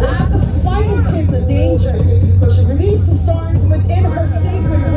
At the slightest hint of danger, she releases storms within her sacred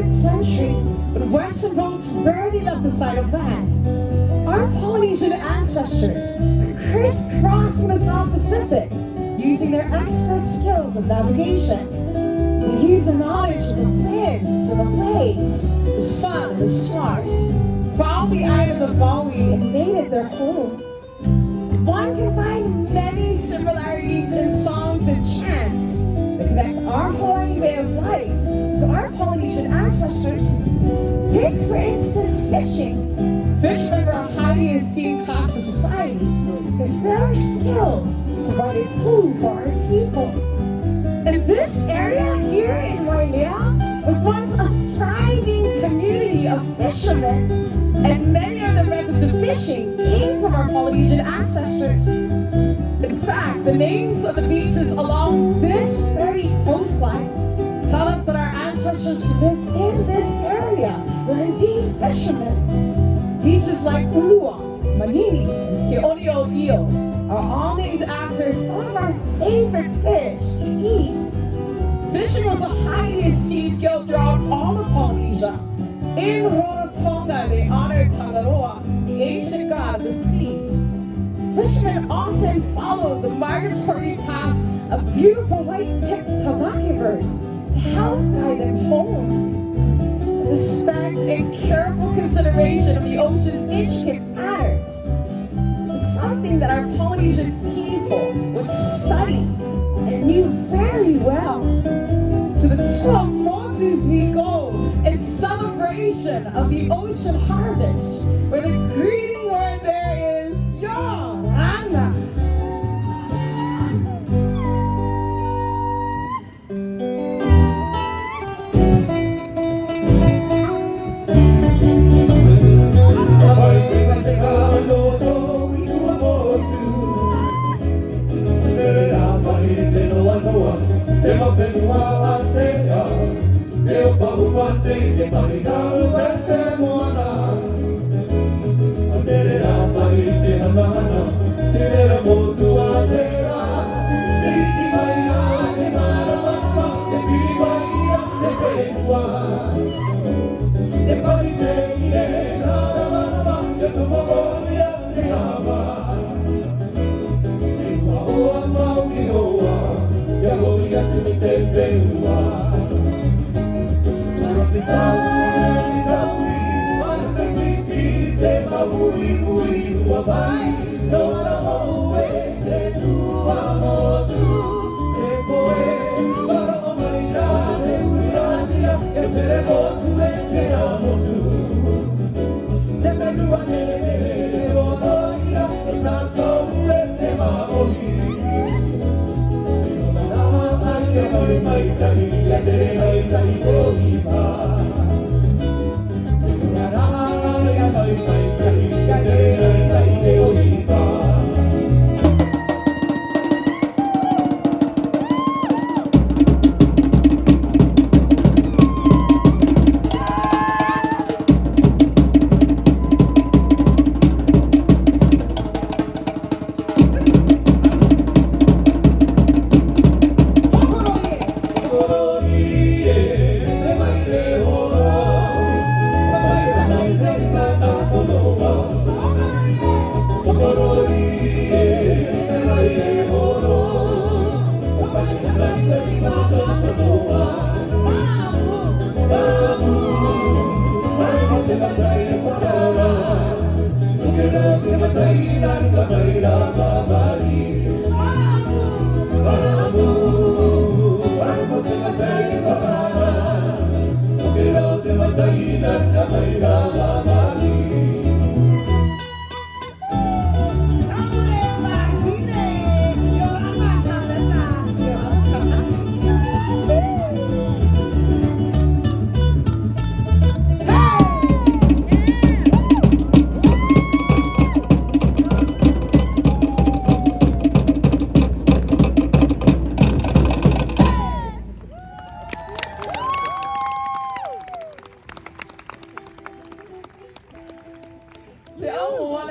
19th century, when Western boats rarely left the side of land, our Polynesian ancestors were crisscrossing the South Pacific using their expert skills of navigation. They used the knowledge of the winds and the waves, the sun and the stars, found the island of Maui and made it their home. One can find many similarities in songs and chants that connect our Hawaiian way of life to our Polynesian ancestors. Take, for instance, fishing. Fishermen were a highly esteemed class of society because their skills provided food for our people. And this area here in Wailea was once a thriving community of fishermen, and many of the methods of fishing came from our Polynesian ancestors. In fact, the names of the beaches along this very coastline tell us that our ancestors lived in this area were indeed fishermen. Beaches like Luau, Manini, and Keonio are all named after some of our favorite fish to eat. Fishing was a highly esteemed skill throughout all of Polynesia. In Rarotonga, they honored Tangaroa, the ancient god of the sea. Fishermen often followed the migratory path of beautiful white-tipped tawaki birds to help guide them home. Respect and careful consideration of the ocean's intricate patterns is something that our Polynesian people would study and knew very well. To the Tuamotus we go in celebration of the ocean harvest, where the greeting word there is Yorana.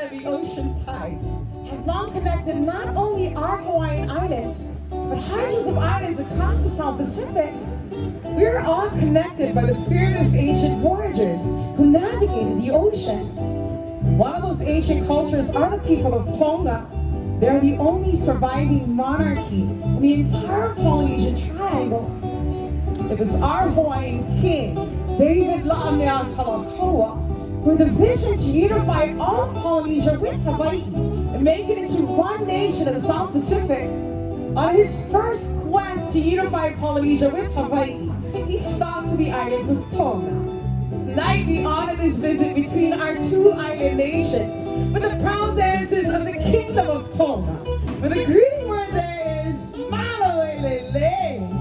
The ocean tides have long connected not only our Hawaiian Islands, but hundreds of islands across the South Pacific. We are all connected by the fearless ancient voyagers who navigated the ocean. One of those ancient cultures are the people of Tonga. They are the only surviving monarchy in the entire Polynesian triangle. It was our Hawaiian king, David La'ameakalakaua, who had the vision to unify all of Polynesia with Hawaii and make it into one nation in the South Pacific. On his first quest to unify Polynesia with Hawaii, he stopped to the islands of Tonga. Tonight we honor this visit between our two island nations with the proud dances of the Kingdom of Tonga. Where the greeting word there is Malo Elele.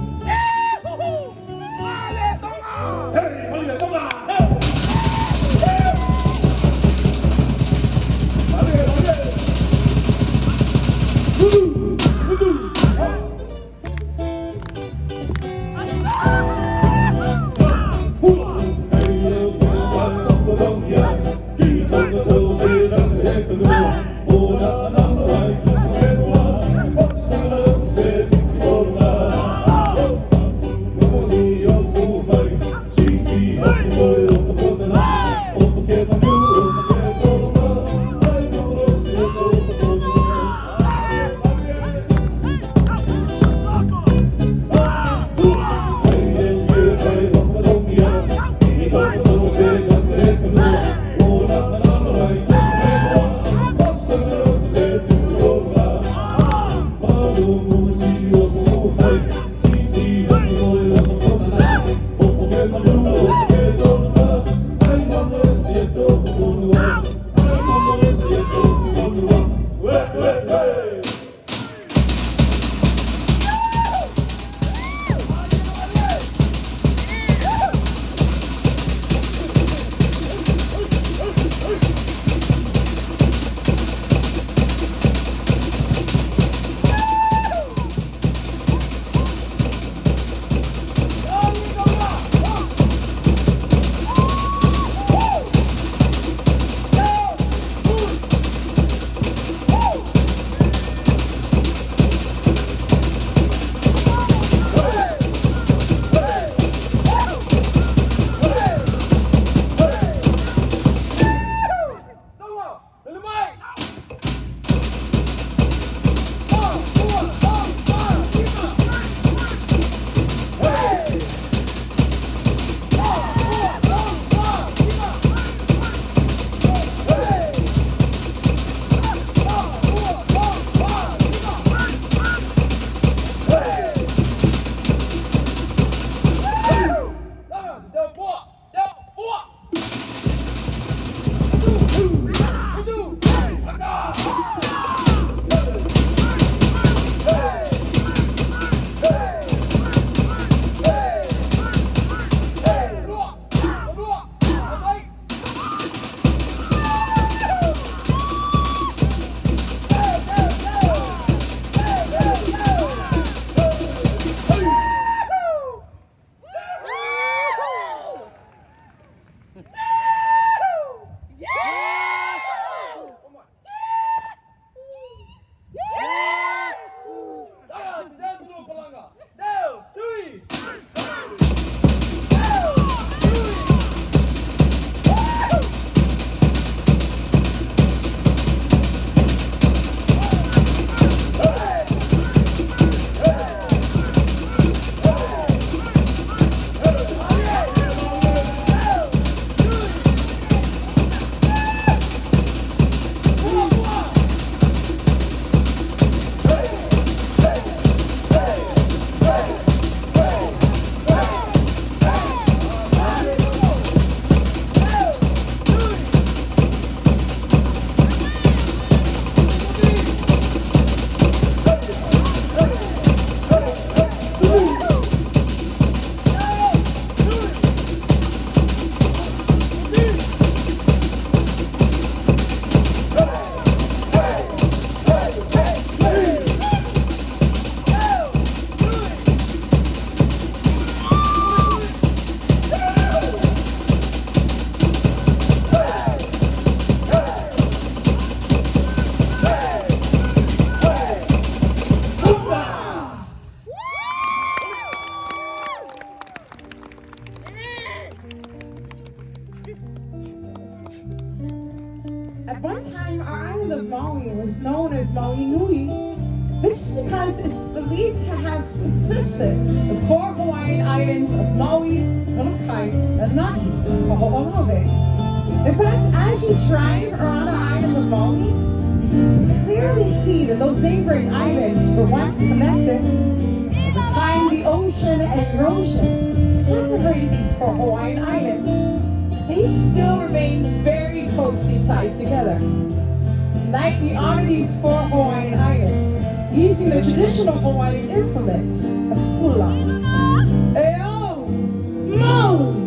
one time, our island of Maui was known as Maui Nui. This is because it's believed to have consisted of 4 Hawaiian islands of Maui, Molokai, and Nahi, Kaho'olawe. In fact, as you drive around our island of Maui, you can clearly see that those neighboring islands were once connected. Over time, the ocean and erosion separated these 4 Hawaiian islands. They still remain very closely tied together. Tonight, we honor these 4 Hawaiian islands using the traditional Hawaiian implements of hula. Eo, Maui!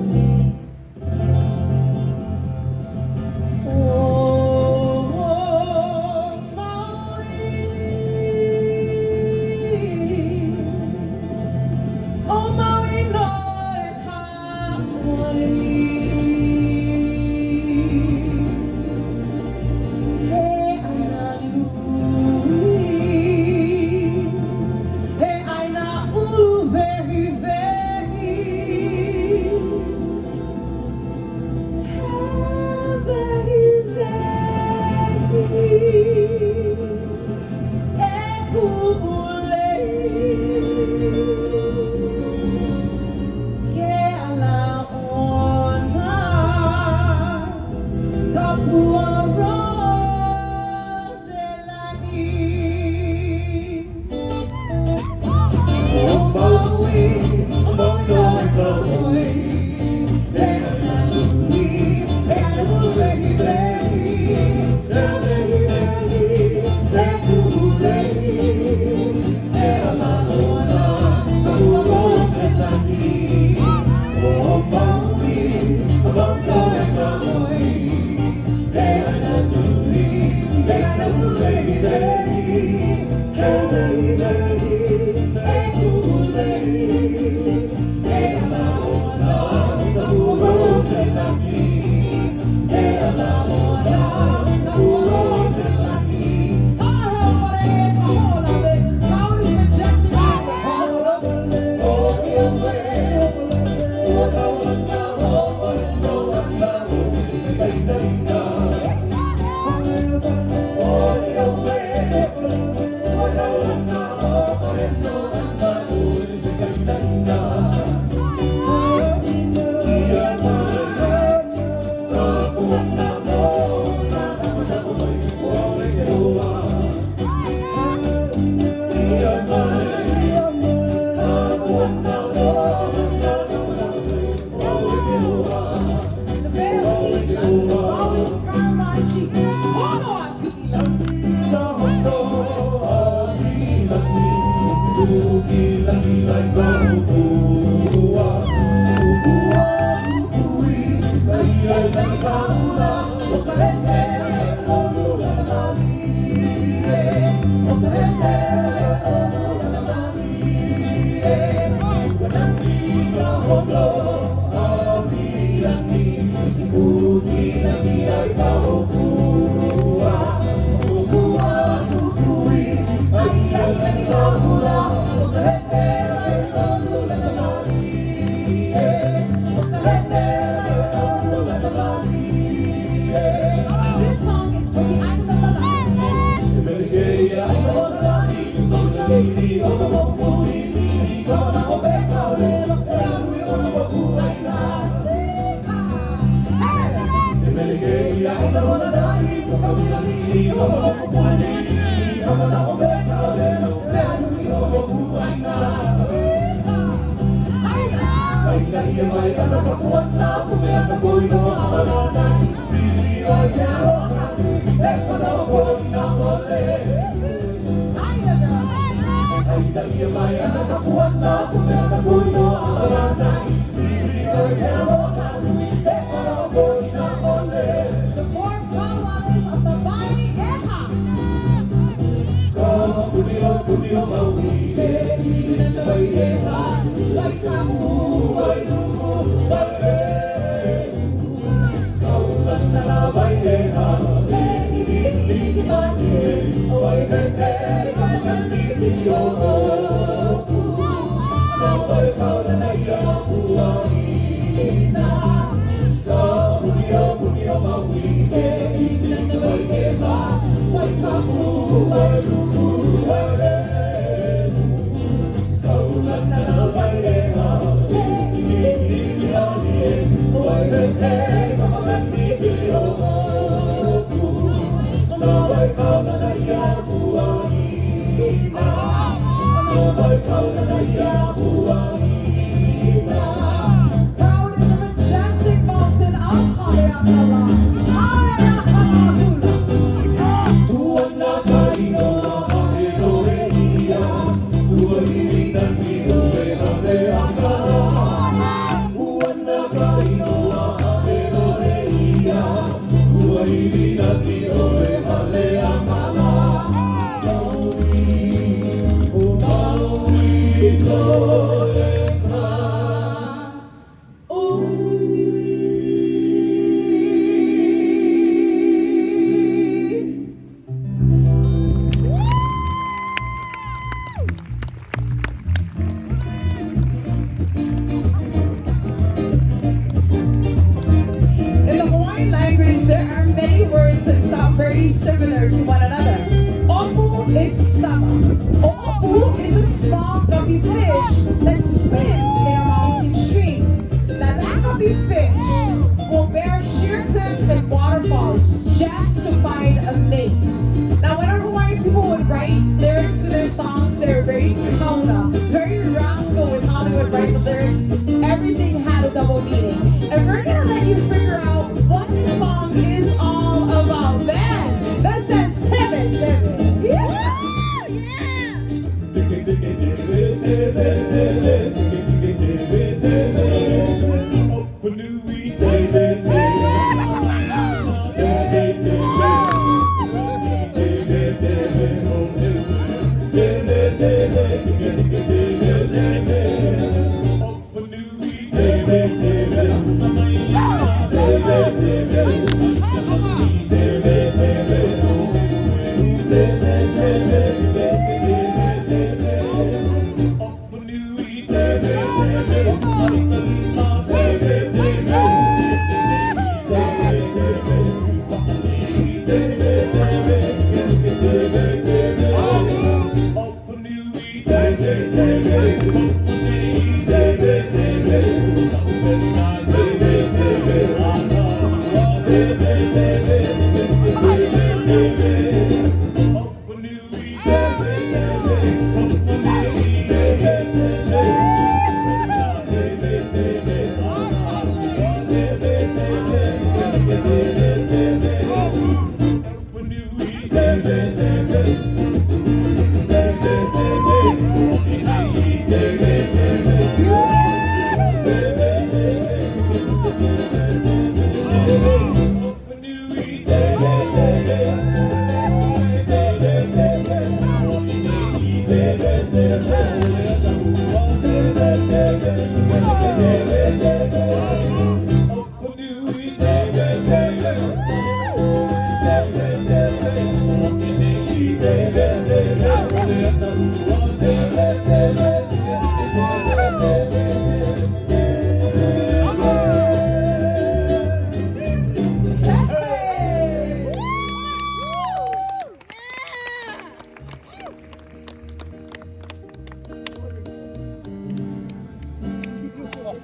Maui, Proud is the majestic mountain of Haleakala. In the Hawaiian language, there are many words that sound very similar to one another. Opu is stomach. Opu is a small guppy fish that swims in our mountain streams. Now that guppy fish will bear sheer cliffs and waterfalls just to find a mate. Now when our Hawaiian people would write lyrics to their songs, they were very kauna, very rascal with how they would write the lyrics. Everything had a double meaning. And we're gonna let you figure out what this song is all about. Man, that says Tibet, Tibet. Yeah!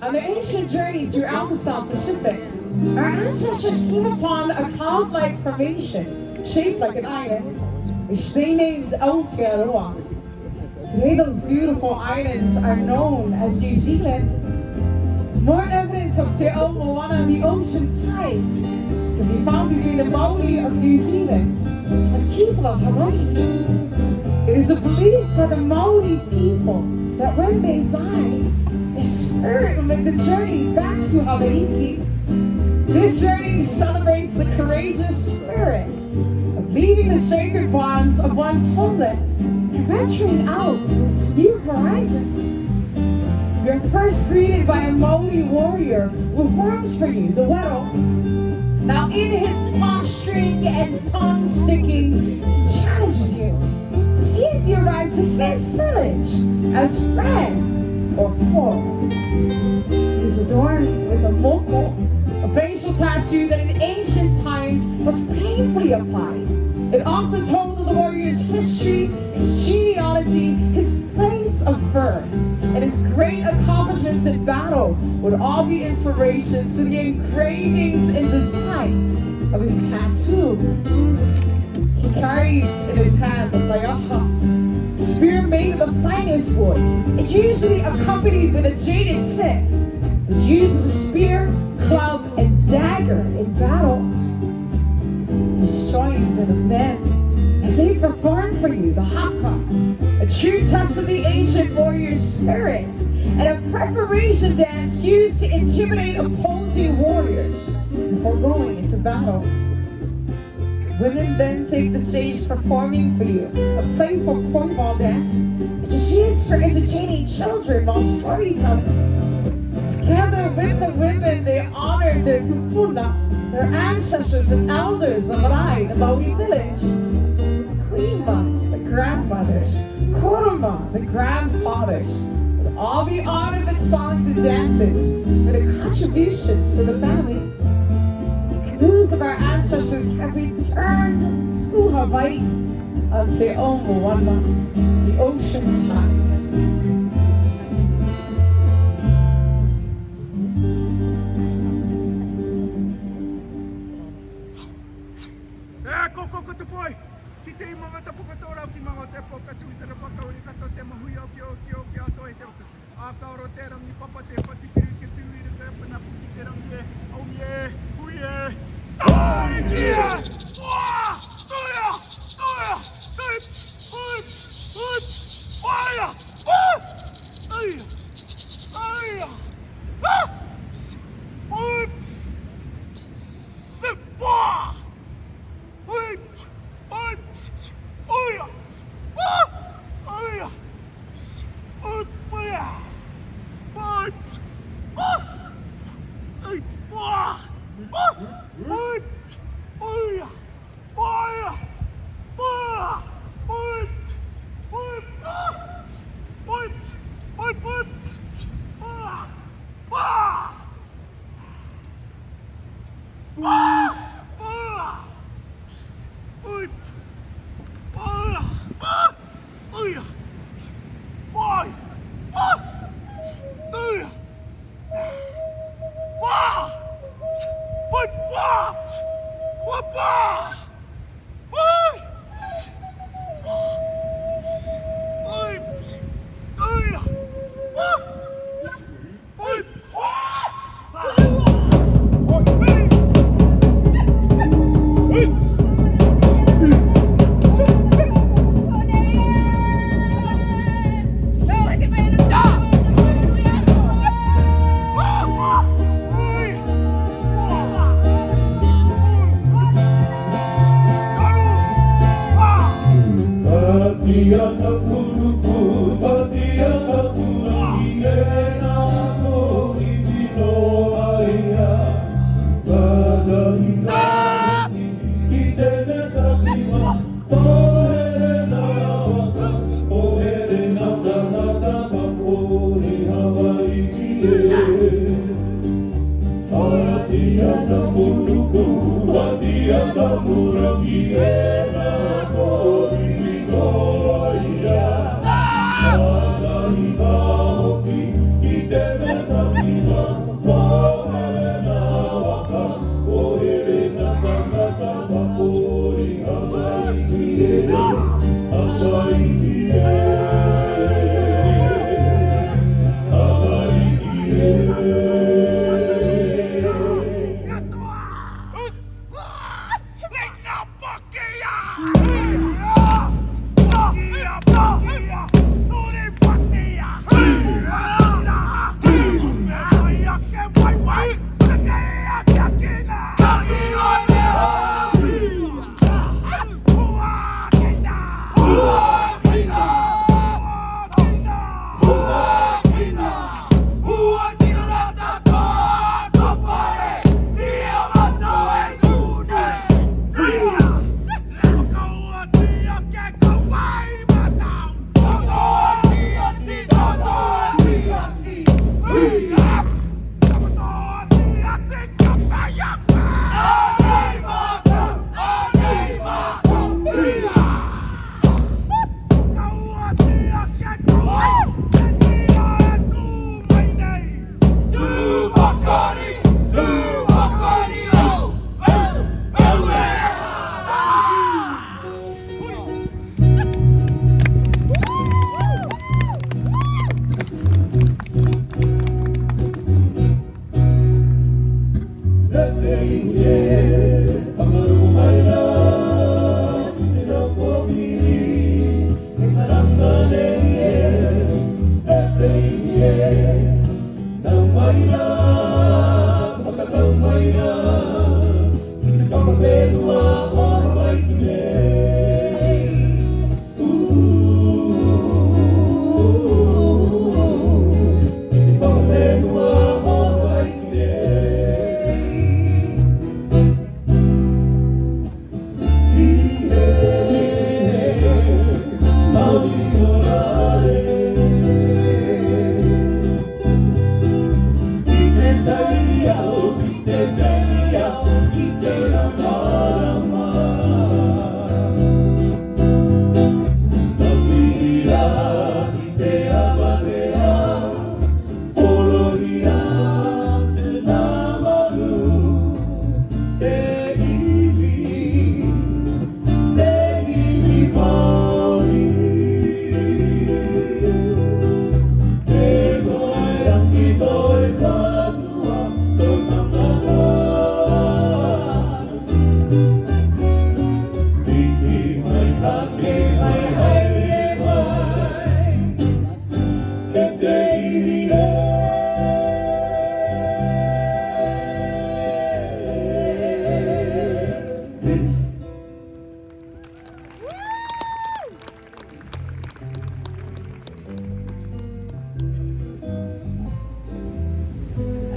On their ancient journey throughout the South Pacific, our ancestors came upon a cloud-like formation shaped like an island, which they named Aotearoa. Today, those beautiful islands are known as New Zealand. More evidence of Te Ao Moana and the ocean tides can be found between the Maori of New Zealand and the people of Hawaii. It is a belief by the Maori people that when they die, their spirit will make the journey back to Hawaii. This journey celebrates the courageous spirit of leaving the sacred bonds of one's homeland and venturing out to new horizons. We are first greeted by a Maori warrior who performs for you the wero. Now in his posturing and tongue sticking, he challenges you to see if you arrive to his village as friend or foe. He is adorned with a moko, a facial tattoo that in ancient times was painfully applied. It often told of the warrior's history, his genealogy, his place of birth, and his great accomplishments in battle would all be inspirations to the engravings and designs of his tattoo. He carries in his hand the taiaha, spear made of the finest wood, and usually accompanied with a jaded tip. It was used as a spear, club, and dagger in battle. Destroying the men as they perform for you the haka, a true test of the ancient warrior spirit, and a preparation dance used to intimidate opposing warriors before going into battle. Women then take the stage performing for you a playful cornball dance, which is used for entertaining children while storytelling. Together with the women, they honor their tupuna, their ancestors and elders, the marae, the Maori village. Kuima, the grandmothers, Koroma, the grandfathers, will all be honored with songs and dances for their contributions to the family. The canoes of our ancestors have returned to Hawaii on Te Omoana, the ocean tides.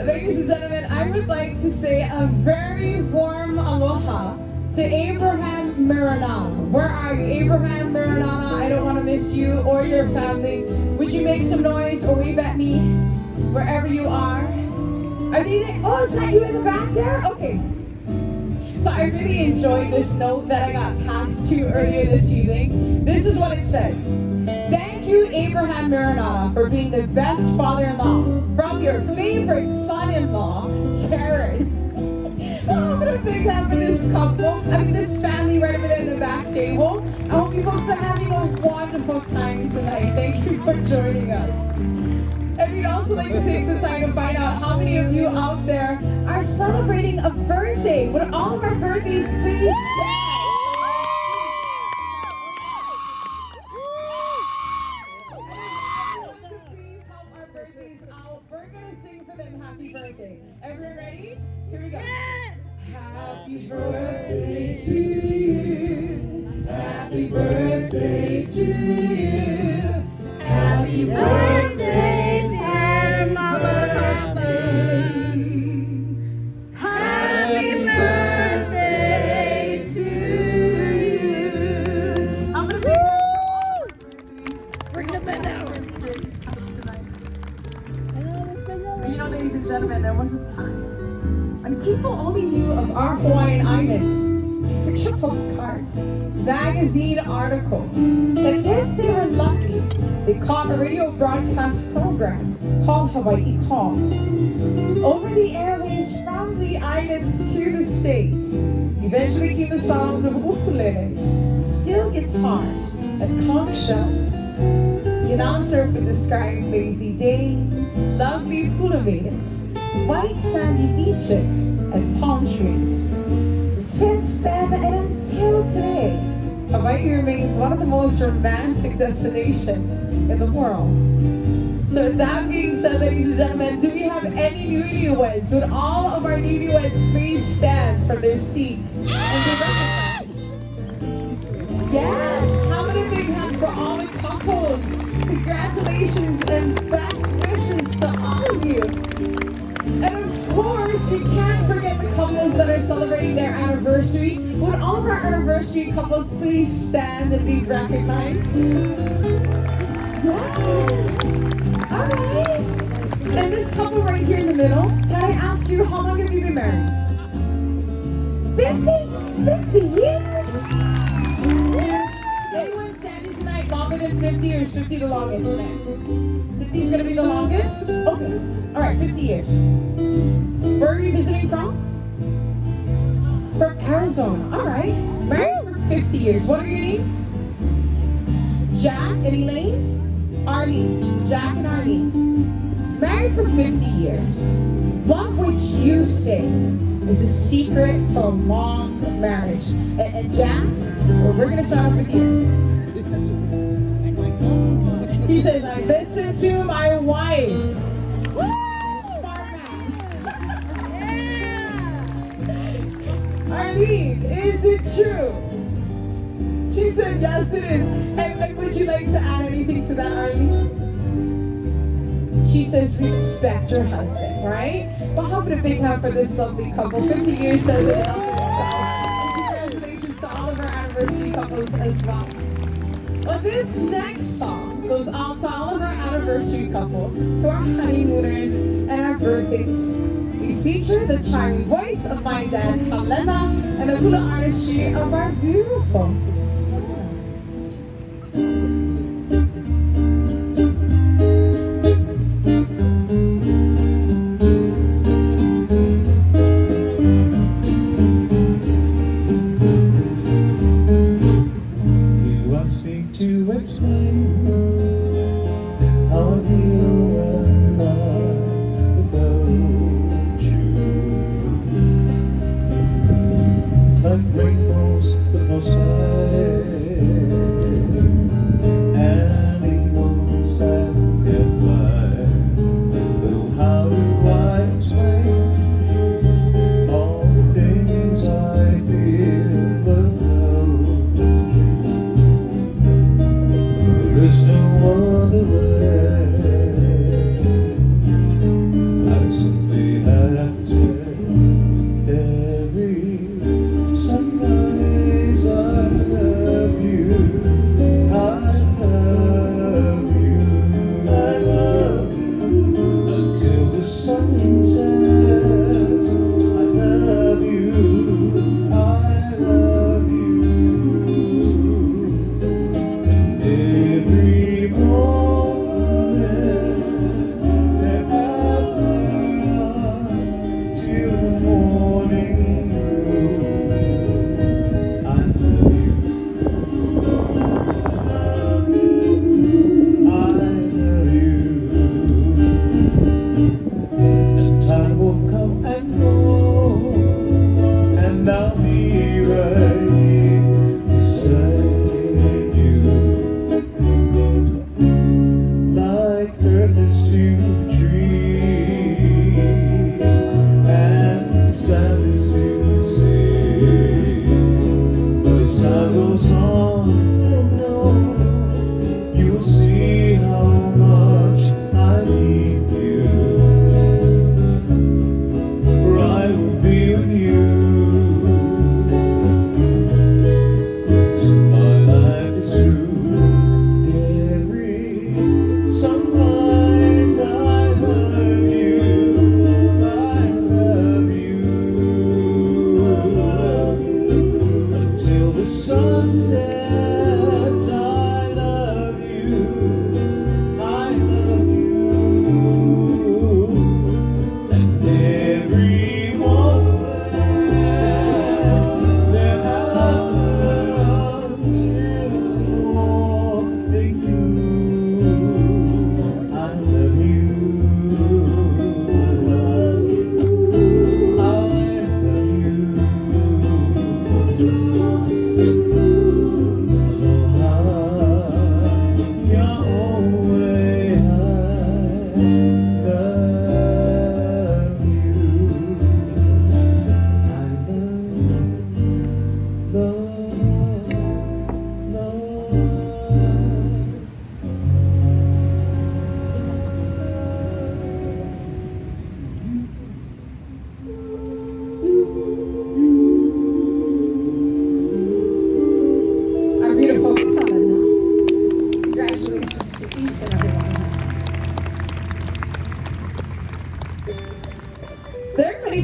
Ladies and gentlemen, I would like to say a very warm aloha to Abraham Maranana. Where are you? Abraham Maranana, I don't want to miss you or your family. Would you make some noise or wave at me wherever you are? Are they there? Oh, is that you in the back there? Okay. So I really enjoyed this note that I got passed to earlier this evening. This is what it says. Thank you, Abraham Maranana, for being the best father-in-law from your favorite son-in-law, Jared. Oh, what a big hand for this couple. This family right over there in the back table. I hope you folks are having a wonderful time tonight. Thank you for joining us. And we'd also like to take some time to find out how many of you out there are celebrating a birthday. Would all of our birthdays please stand? Please help our birthdays out. We're gonna sing for them happy birthday. Everyone ready? Here we go. Yes! Happy birthday to you. Happy birthday to you. Happy birthday, dear Mama. Happy birthday to you. I'm gonna bring the band out. You know, ladies and gentlemen, there was a time when people only knew of our Hawaiian Islands through picture postcards, magazine articles, and if they were lucky, they caught a radio broadcast program called Hawaii Calls. Over the airways from the islands to the States, eventually came the sounds of ukuleles, steel guitars, and conch shells. The announcer would describe lazy days, lovely hula maidens, white sandy beaches, and palm trees. Since then and until today, Hawaii remains one of the most romantic destinations in the world. So with that being said, ladies and gentlemen, do we have any newlyweds? Would all of our newlyweds please stand from their seats and be recognized? Yes! How many big hands for all the couples? Congratulations and best wishes to all of you. And of course, we can't forget the couples that are celebrating their anniversary. Would all of our anniversary couples please stand and be recognized? Yes! Alright! And this couple right here in the middle, can I ask you, how long have you been married? 50 years? Anyone standing tonight longer than 50, or is 50 the longest tonight? 50 is going to be the longest? Okay. Alright, 50 years. Where are you visiting from? From Arizona. Alright. Married for 50 years. What are your names? Jack and Elaine? Arlene. Jack and Arlene. Married for 50 years. What would you say is a secret to a long marriage? And Jack, well, we're going to start off with you. He says, I listen listen to my wife. Smart man. Arlene, is it true? She said, yes, it is. And would you like to add anything to that, Arlene? She says, respect your husband, right? Well, how about a big hand for this lovely couple? 50 years says it enough in itself. And congratulations to all of our anniversary couples as well. Well, this next song goes out to all of our anniversary couples, to our honeymooners, and our birthdays. We feature the charming voice of my dad, Kalena, and the hula artistry of our beautiful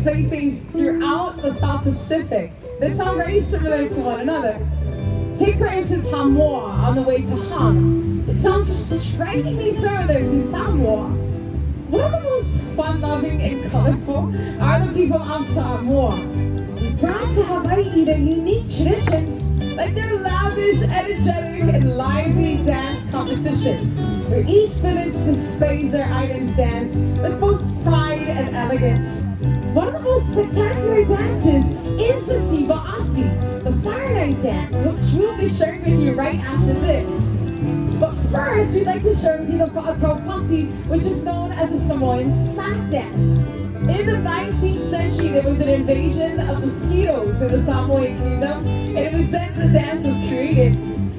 places throughout the South Pacific that sound very similar to one another. Take for instance Samoa on the way to Hana. It sounds strikingly similar to Samoa. One of the most fun-loving and colorful are the people of Samoa. We brought to Hawaii their unique traditions, like their lavish, energetic, and lively dance competitions, where each village displays their island's dance with both pride and elegance. One of the most spectacular dances is the Siva Afi, the Fire Night dance, which we'll be sharing with you right after this. But first, we'd like to share with you the Pa'atau, which is known as the Samoan smack dance. In the 19th century, there was an invasion of mosquitoes in the Samoan kingdom, and it was then the dance was created.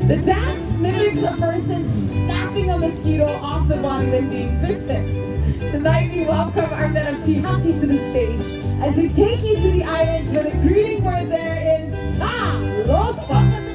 The dance mimics a person snapping a mosquito off the body when being bitten. Tonight, we welcome our men of Tihati to the stage as we take you to the islands where the greeting word there is Talofa.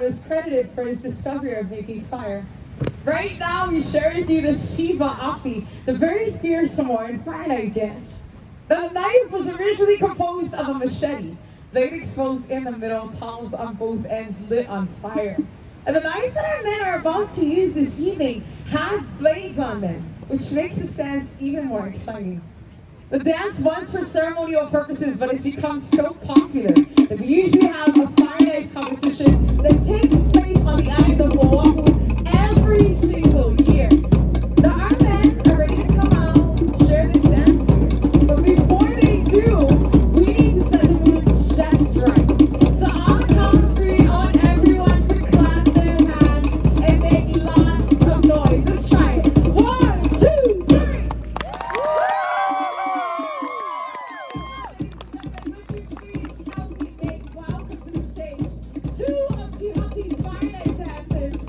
is credited for his discovery of making fire. Right now, we share with you the Siva Afi, the very fierce Samoan fire knife dance. The knife was originally composed of a machete, blade exposed in the middle, towels on both ends lit on fire. And the knives that our men are about to use this evening have blades on them, which makes this dance even more exciting. The dance was for ceremonial purposes, but it's become so popular that we usually have a fire knife competition that takes place on the island of Luau every single year. Now our men are ready to come out and share this dance with you. But before they do, we need to set the mood just right. So on the count of three, I want everyone to clap their hands and make lots of noise. Let's try it. 1, 2, 3. Welcome to the stage. Two of Tihoti's fire knife dancers.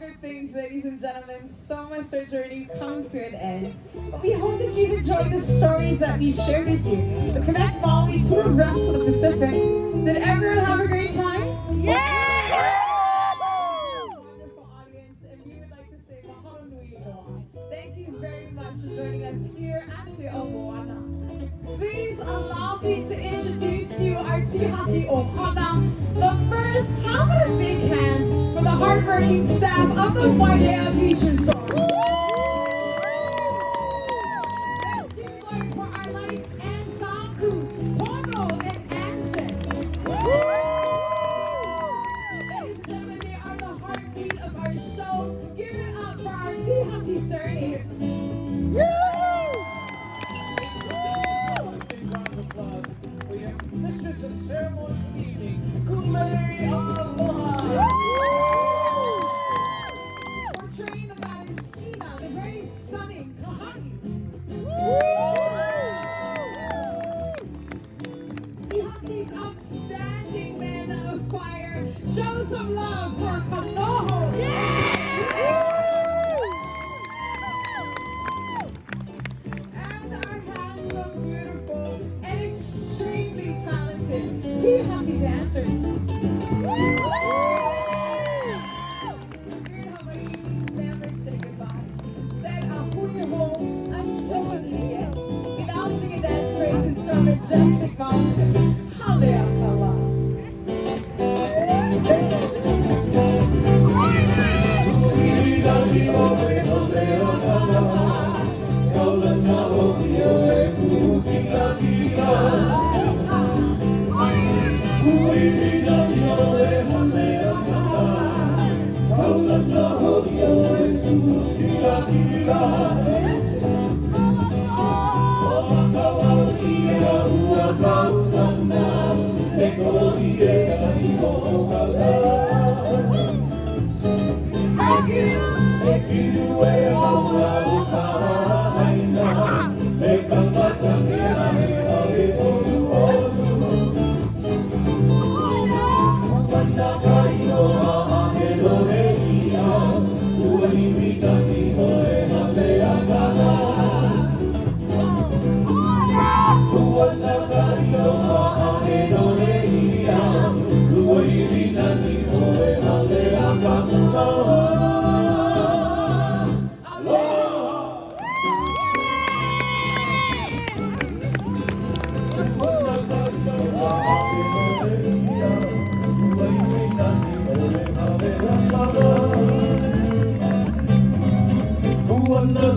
Good things, ladies and gentlemen. So much our journey come to an end. But we hope that you've enjoyed the stories that we shared with you. The Connect Maui to the rest of the Pacific. Did everyone have a great time? Wonderful audience, and we would like to say mahalo nui loa. Thank you very much for joining us here at Te Aumoana. Please allow me to introduce you our Tihati Ohana. But first, how about a big hand for the hardworking staff of the Hawaiian Beach Resort? Let's keep going for our lights and sound crew, Pono and Anson. Ladies and gentlemen, they are the heartbeat of our show. Give it up for our Tihati serenaders. Mistress of ceremonies of the evening, Kumei Aloha! Portraying the goddess Ina, the very stunning Kahai. Tihati's outstanding men of fire. Show some love for Kanoho. And our handsome, beautiful, and extremely talented Tihati dancers. Here in Hawaii, we never say goodbye. Said ahuiho until we meet again. We now sing and dance praises to our majestic mountain. Haleakala. Who won the